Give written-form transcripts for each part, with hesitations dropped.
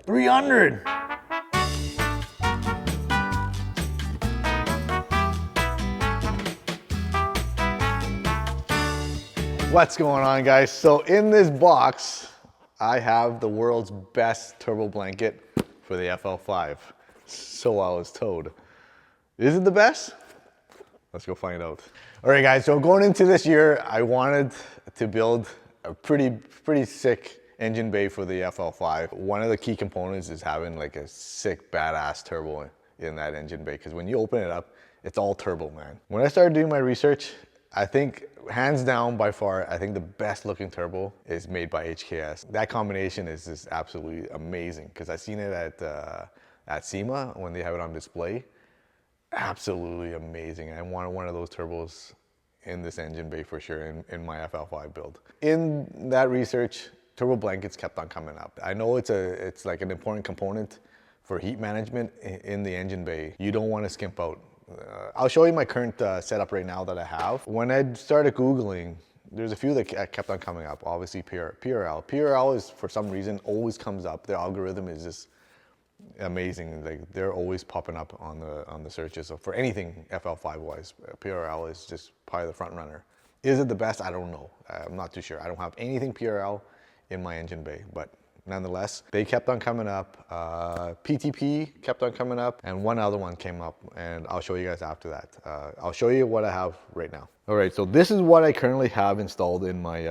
300. What's going on, guys? So in this box, I have the world's best turbo blanket for the FL5. So I was told. Is it the best? Let's go find out. All right, guys, so going into this year, I wanted to build a pretty sick engine bay for the FL5. One of the key components is having like a sick, badass turbo in that engine bay, because when you open it up, it's all turbo, man. When I started doing my research, I think hands down by far, I think the best looking turbo is made by HKS. That combination is just absolutely amazing, because I've seen it at SEMA when they have it on display. Absolutely amazing. I wanted one of those turbos in this engine bay for sure in my FL5 build. In that research, turbo blankets kept on coming up. I know it's like an important component for heat management in the engine bay. You don't want to skimp out. I'll show you my current setup right now that I have. When I started Googling, there's a few that kept on coming up. Obviously PRL. PRL is, for some reason, always comes up. The algorithm is just amazing. Like, they're always popping up on the searches. So for anything FL5 wise, PRL is just probably the front runner. Is it the best? I don't know. I'm not too sure. I don't have anything PRL in my engine bay, but nonetheless, they kept on coming up. PTP kept on coming up, and one other one came up, and I'll show you guys after that. I'll show you what I have right now. All right, so this is what I currently have installed in my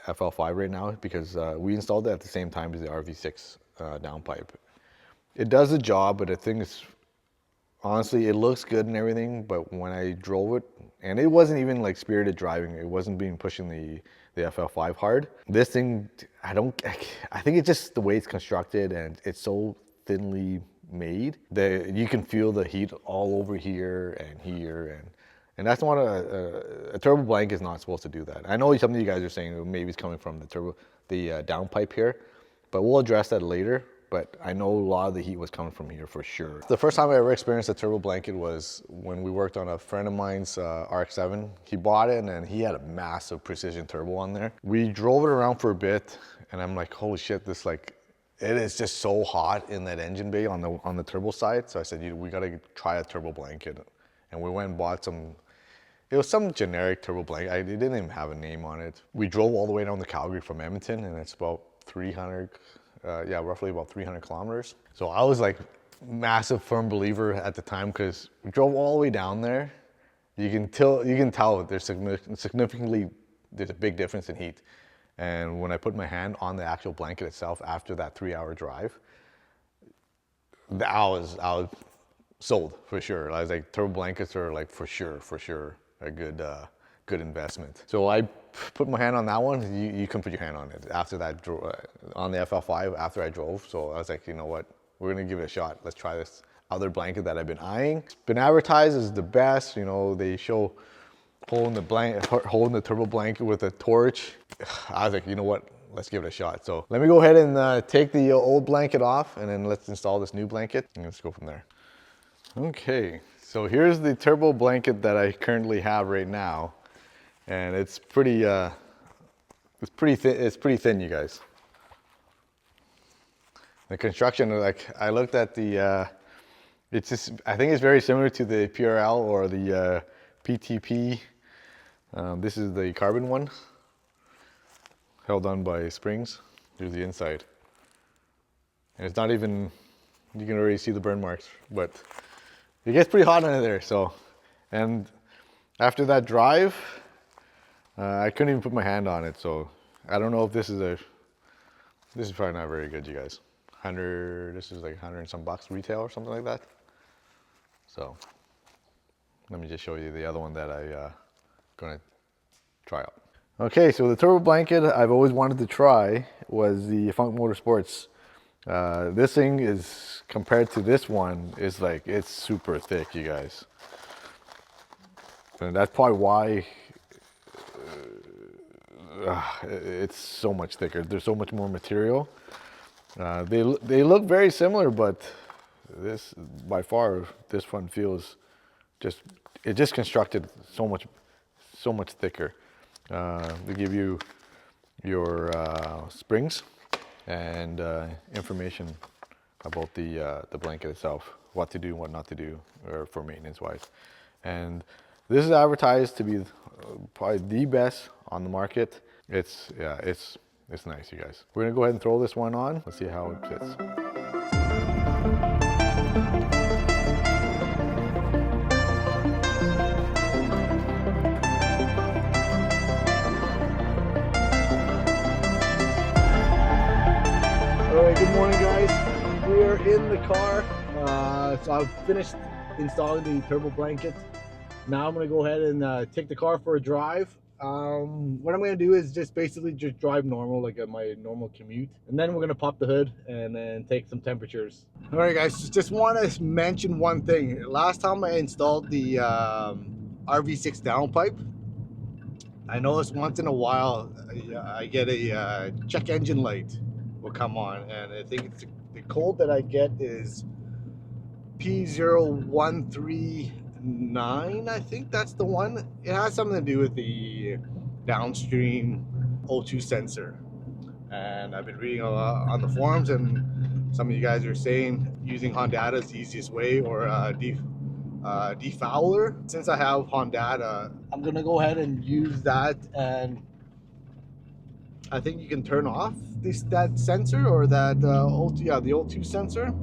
FL5 right now, because we installed it at the same time as the RV6 downpipe. It does the job, but I think it's, honestly, it looks good and everything, but when I drove it, and it wasn't even like spirited driving, it wasn't being pushing the FL5 hard. This thing, I think it's just the way it's constructed, and it's so thinly made that you can feel the heat all over here, and that's not a turbo blanket is not supposed to do that. I know some of you guys are saying maybe it's coming from the downpipe here, but we'll address that later. But I know a lot of the heat was coming from here for sure. The first time I ever experienced a turbo blanket was when we worked on a friend of mine's RX-7. He bought it, and he had a massive precision turbo on there. We drove it around for a bit, and I'm like, holy shit, this it is just so hot in that engine bay on the turbo side. So I said, we gotta try a turbo blanket. And we went and bought it was some generic turbo blanket. It didn't even have a name on it. We drove all the way down to Calgary from Edmonton, and it's about 300, roughly about 300 kilometers. So I was like massive firm believer at the time, because we drove all the way down there. You can tell there's significantly, there's a big difference in heat. And when I put my hand on the actual blanket itself after that 3-hour drive, I was sold for sure. I was like, turbo blankets are like for sure a good investment. So I put my hand on that one. You can put your hand on it after that, on the FL5 after I drove. So I was like, you know what, we're gonna give it a shot. Let's try this other blanket that I've been eyeing. It's been advertised as the best. You know, they show holding the turbo blanket with a torch. I was like, you know what, let's give it a shot. So let me go ahead and take the old blanket off, and then let's install this new blanket, and let's go from there. Okay, so here's the turbo blanket that I currently have right now. And it's pretty thin. It's pretty thin, you guys. The construction, like, I looked at it's just, I think it's very similar to the PRL or the PTP. This is the carbon one, held on by springs through the inside. And it's not even, you can already see the burn marks, but it gets pretty hot under there. So, and after that drive, I couldn't even put my hand on it, so I don't know if this is probably not very good, you guys. This is like 100 and some bucks retail or something like that. So let me just show you the other one that I'm gonna try out. Okay, so the turbo blanket I've always wanted to try was the Funk Motorsports. This thing is, compared to this one, is like, it's super thick, you guys. And that's probably why it's so much thicker. There's so much more material. They look very similar, but this, by far, this one feels it's just constructed so much thicker. They give you your springs, and information about the blanket itself, what to do, what not to do, or for maintenance wise. And this is advertised to be probably the best on the market. It's nice, you guys. We're gonna go ahead and throw this one on. Let's see how it fits. All right, good morning, guys. We are in the car. So I've finished installing the turbo blanket. Now I'm gonna go ahead and take the car for a drive. What I'm gonna do is just basically just drive normal, like my normal commute. And then we're gonna pop the hood and then take some temperatures. All right, guys, just wanna mention one thing. Last time I installed the RV6 downpipe, I noticed once in a while I get a check engine light will come on, and I think it's the code that I get is P0139. I think that's the one. It has something to do with the downstream O2 sensor, and I've been reading a lot on the forums, and some of you guys are saying using Hondata is the easiest way, or defouler. Since I have Hondata, I'm gonna go ahead and use that, and I think you can turn off that sensor, or that O2, yeah, the O2 sensor.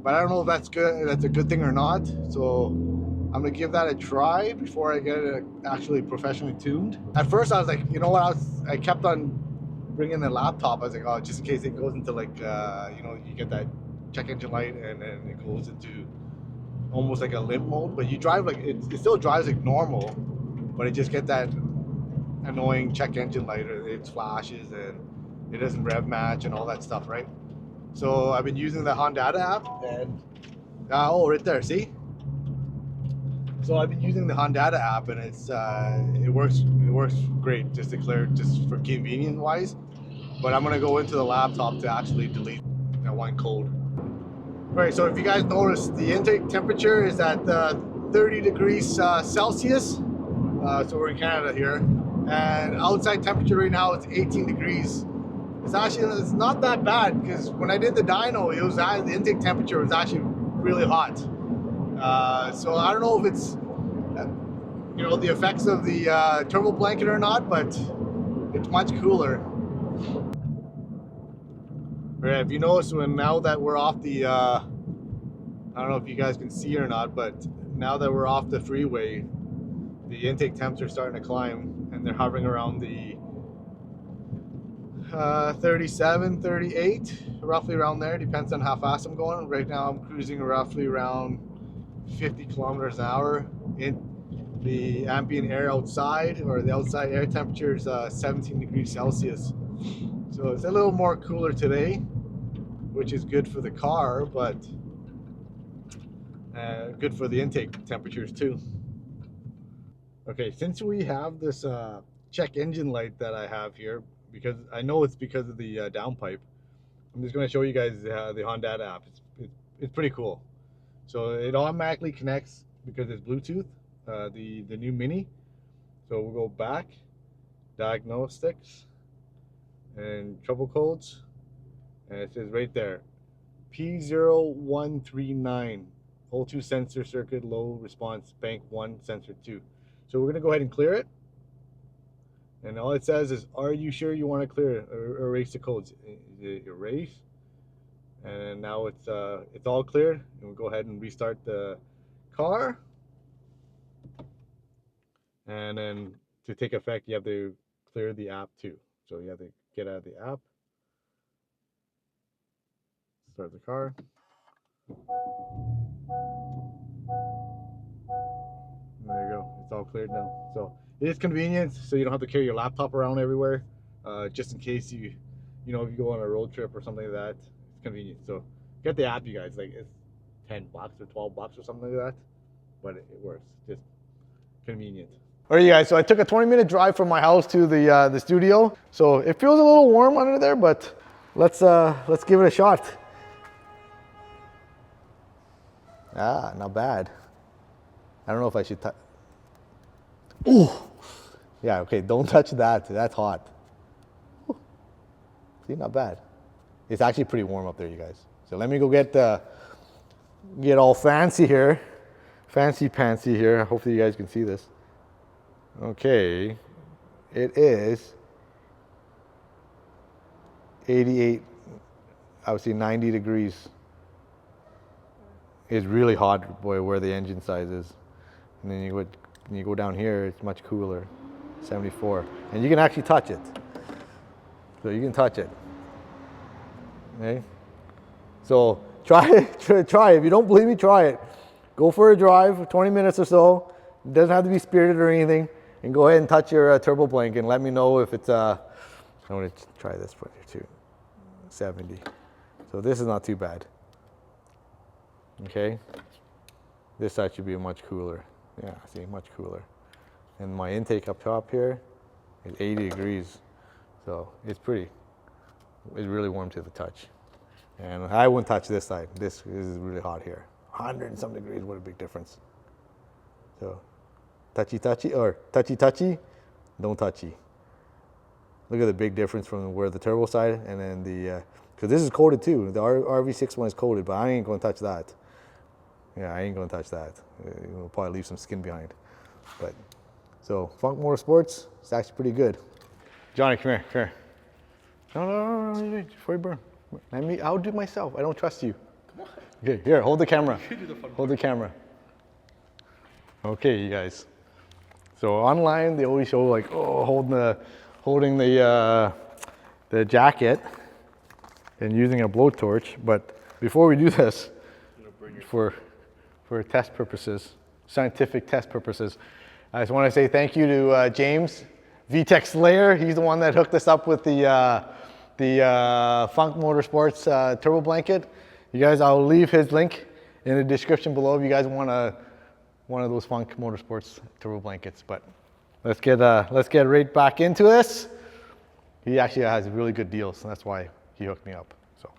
But I don't know if that's good. That's a good thing or not. So I'm gonna give that a try before I get it actually professionally tuned. At first, I was like, you know what? I kept on bringing the laptop. I was like, oh, just in case it goes into like, you know, you get that check engine light, and then it goes into almost like a limp mode. But you drive like it still drives like normal, but it just get that annoying check engine light, or it flashes and it doesn't rev match and all that stuff, right? So I've been using the Hondata app, and oh, right there, see? So I've been using the Hondata app, and it works great, just for convenience wise. But I'm gonna go into the laptop to actually delete that one code. All right, so if you guys notice, the intake temperature is at 30 degrees Celsius. So we're in Canada here, and outside temperature right now it's 18 degrees. It's not that bad, because when I did the dyno, it was the intake temperature was actually really hot. So I don't know if it's you know, the effects of the turbo blanket or not, but it's much cooler. Right, if you notice, now that we're off the I don't know if you guys can see or not, but now that we're off the freeway, the intake temps are starting to climb, and they're hovering around the 37, 38, roughly around there. Depends on how fast I'm going. Right now I'm cruising roughly around 50 kilometers an hour. In the ambient air outside, or the outside air temperature is 17 degrees Celsius. So it's a little more cooler today, which is good for the car, but good for the intake temperatures too. Okay, since we have this check engine light that I have here, because I know it's because of the downpipe, I'm just going to show you guys the Hondata app. It's pretty cool. So it automatically connects because it's Bluetooth, the new Mini. So we'll go back, diagnostics, and trouble codes, and it says right there, P0139, O2 sensor circuit low response, bank 1 sensor 2. So we're going to go ahead and clear it. And all it says is, are you sure you want to clear it, or erase the codes? Erase. And now it's all clear. And we'll go ahead and restart the car. And then to take effect, you have to clear the app too. So you have to get out of the app. Start the car. There you go. It's all cleared now. So it is convenient, so you don't have to carry your laptop around everywhere, just in case you know, if you go on a road trip or something like that. It's convenient. So get the app, you guys. Like, it's $10 or $12 or something like that, but it works. Just convenient. All right, you guys. So I took a 20-minute drive from my house to the studio. So it feels a little warm under there, but let's give it a shot. Ah, not bad. I don't know if I should touch. Ooh, yeah. Okay, don't touch that. That's hot. Ooh. See, not bad. It's actually pretty warm up there, you guys. So let me go get all fancy here. Fancy pantsy here. Hopefully you guys can see this. Okay. It is 88, I would say 90 degrees. It's really hot, boy, where the engine size is. And then you go down here, it's much cooler, 74. And you can actually touch it. So you can touch it. Okay? So try it. Try it. If you don't believe me, try it. Go for a drive, 20 minutes or so. It doesn't have to be spirited or anything. And go ahead and touch your turbo blanket and let me know if it's, I want to try this one here too. 70. So this is not too bad. Okay. This side should be much cooler. Yeah, see, much cooler. And my intake up top here is 80 degrees. So it's really warm to the touch. And I wouldn't touch this side. This is really hot here. 100 and some degrees, what a big difference. So touchy, don't touchy. Look at the big difference from where the turbo side and then the, because this is coated too. The RV6 one is coated, but I ain't going to touch that. Yeah, I ain't going to touch that. It'll probably leave some skin behind. But, so Funk Motorsports, it's actually pretty good. Johnny, come here, come here. No, before you burn. I'll do it myself. I don't trust you. Come on. Okay, here, hold the camera. Hold the camera. Okay, you guys. So online, they always show like, oh, holding the jacket and using a blowtorch. But before we do this, for test purposes, scientific test purposes, I just want to say thank you to James, VtecSlayer. He's the one that hooked us up with the Funk Motorsports turbo blanket. You guys, I'll leave his link in the description below if you guys want one of those Funk Motorsports turbo blankets. But let's get right back into this. He actually has really good deals, and that's why he hooked me up. So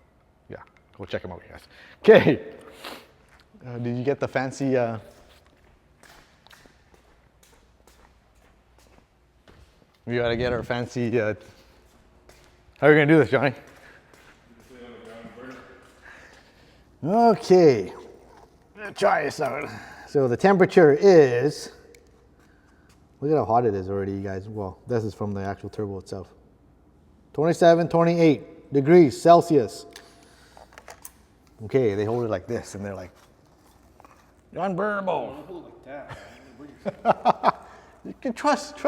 yeah, go check him out, you guys. Okay, did you get the fancy? We gotta get our fancy. How are we gonna do this, Johnny? Okay, let's try this out. So the temperature is, look at how hot it is already, you guys. Well, this is from the actual turbo itself. 27, 28 degrees Celsius. Okay, they hold it like this, and they're like, unburnable. Don't hold it like that. You can trust.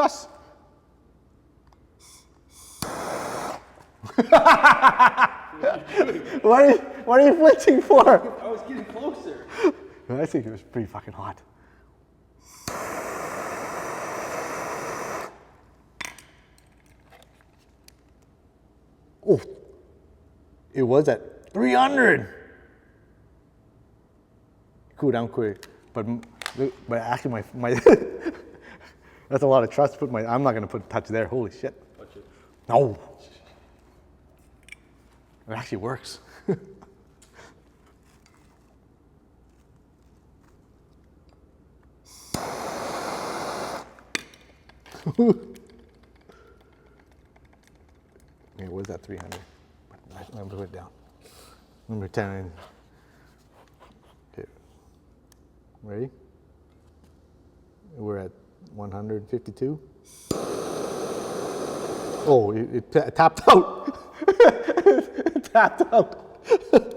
What are you flinching for? I was getting closer. I think it was pretty fucking hot. Oh, it was at 300. Cool down quick, but actually my that's a lot of trust. I'm not gonna put touch there. Holy shit. Touch it. No. It actually works. Okay, where's that 300? I'm gonna put it down. Number 10. Okay. Ready? We're at 152. Oh, it tapped out. It tapped out. But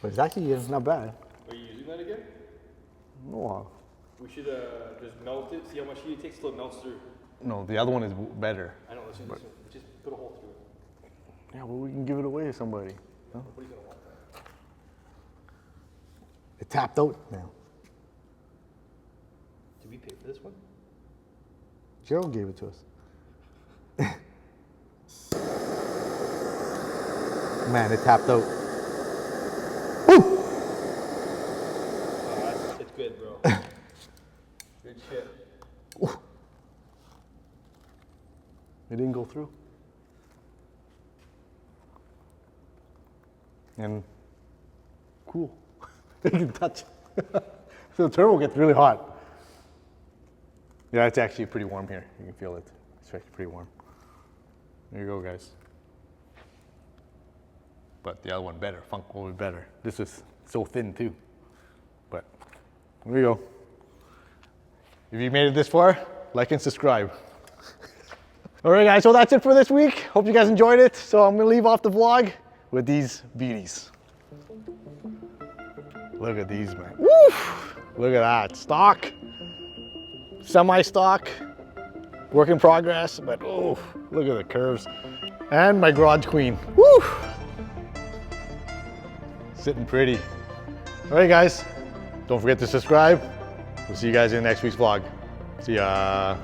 it's actually not bad. Are you using that again? No. We should just melt it, see how much heat it takes till it melts through. No, the other one is better. I know, listen. Just put a hole through it. Yeah, well, we can give it away to somebody. Huh? Nobody's gonna want that. It tapped out now. Did we pay for this one? Gerald gave it to us. Man, it tapped out. Woo! It's good, bro. Good shit. Ooh. It didn't go through. And cool. You can touch. So the turbo gets really hot. Yeah, it's actually pretty warm here. You can feel it. It's actually pretty warm. There you go, guys. But the other one better, Funk will be better. This is so thin too. But there you go. If you made it this far, like and subscribe. All right, guys, so that's it for this week. Hope you guys enjoyed it. So I'm gonna leave off the vlog with these beauties. Look at these, man. Woo! Look at that, stock, semi-stock, work in progress, but oh, look at the curves. And my garage queen, woo! Sitting pretty. All right, guys, don't forget to subscribe. We'll see you guys in next week's vlog. See ya.